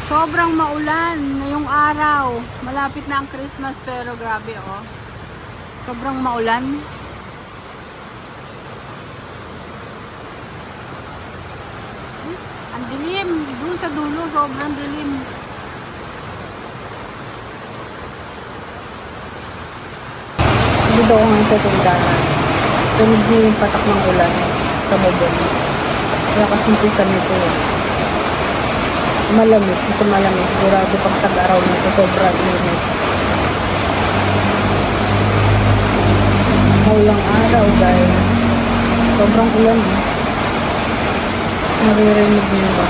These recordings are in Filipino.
Sobrang maulan ngayong araw. Malapit na ang Christmas pero grabe oh. Sobrang maulan. Ang dilim. Doon sa dulo, sobrang dilim. Dito ako ngayon sa tindahan. Tunog din yung patak ng ulan sa bubong. Kaya kasimpisan nito. Malamig. Kasi malamig. Sigurado pag tag-araw nito sobrang init. Maulang araw guys. Sobrang ulan eh. Naririnig niyo ba?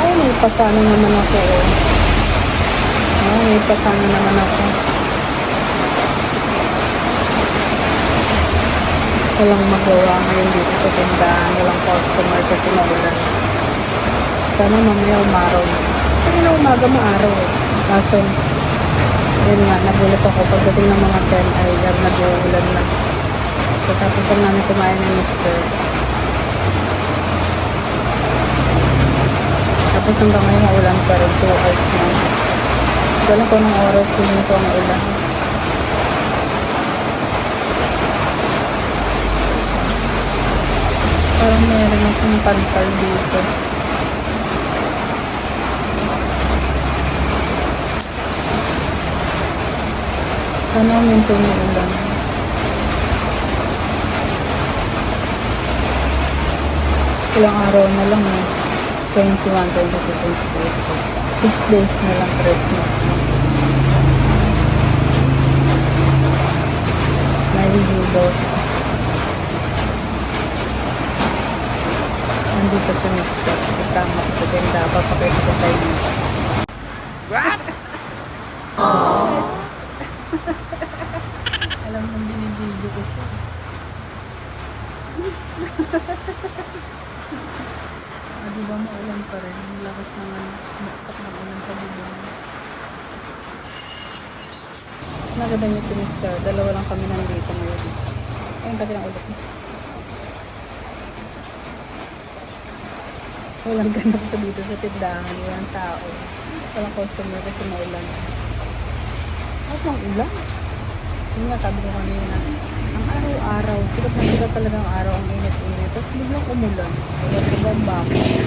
Ay, may pasana naman ako oh. Ay, may pasana naman ako. Walang magawa ngayon dito sa tindahan. Walang customer kasi maulan. Sana mamaya umaraw. Kasi na umaga maaraw eh. Kaso, yun nga, nagulat ako. Pagdating ng mga 10 ay nag-uulan na. So, tapos lang namin kumain ni Mr. Tapos hanggang ngayon maulan pa rin. 2 hours na. Wala ko ng oras yun ito ang ulan. Parang meron akong pantal dito. Sana uminto na yung ulan. Ilang araw na lang eh. 21, 22, 23. 6 days na lang Christmas. Naliligaw. Nandito sa Mr. Kasama ko sa ganda. Papakita ko sa inyo. What? Alam mong binibigyo ko siya. Diba maulan pa rin? Lakas naman. Maksak ng ulan sa bubong. Maganda niya si Mr. Dalawa lang kami nandito ngayon. Ayun, pati ng ulit. Walang ganap sa dito sa tindahan. Walang tao. Walang customer kasi maulan. Mas ng ulan. Yun nga sabi ko kanina. Ang araw-araw. Sikat na sikat talaga ang araw. Ang init-init. Tapos biglang umulan. Walang ibang bakit.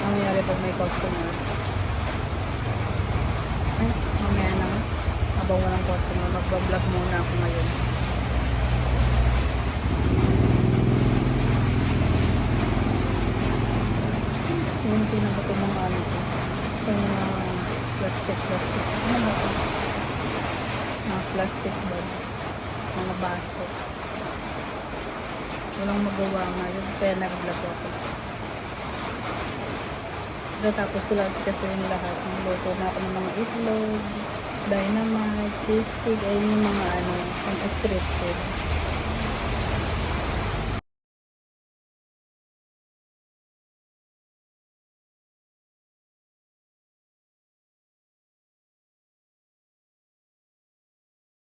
Ang nangyari pag may customer. Ay, mamaya na. Habang walang customer, magbablog muna ako ngayon. Yung pinabato mga ano ko. Yung mga plastic. Ano ba ito? Mga plastic bag. Mga baso. Walang magawa ngayon. Kaya nag-vlog ako. Tapos ko lang kasi yung lahat. Luto na ako ng mga itlog, dynamite, cheese stick, ayun yung mga ano, yung street food.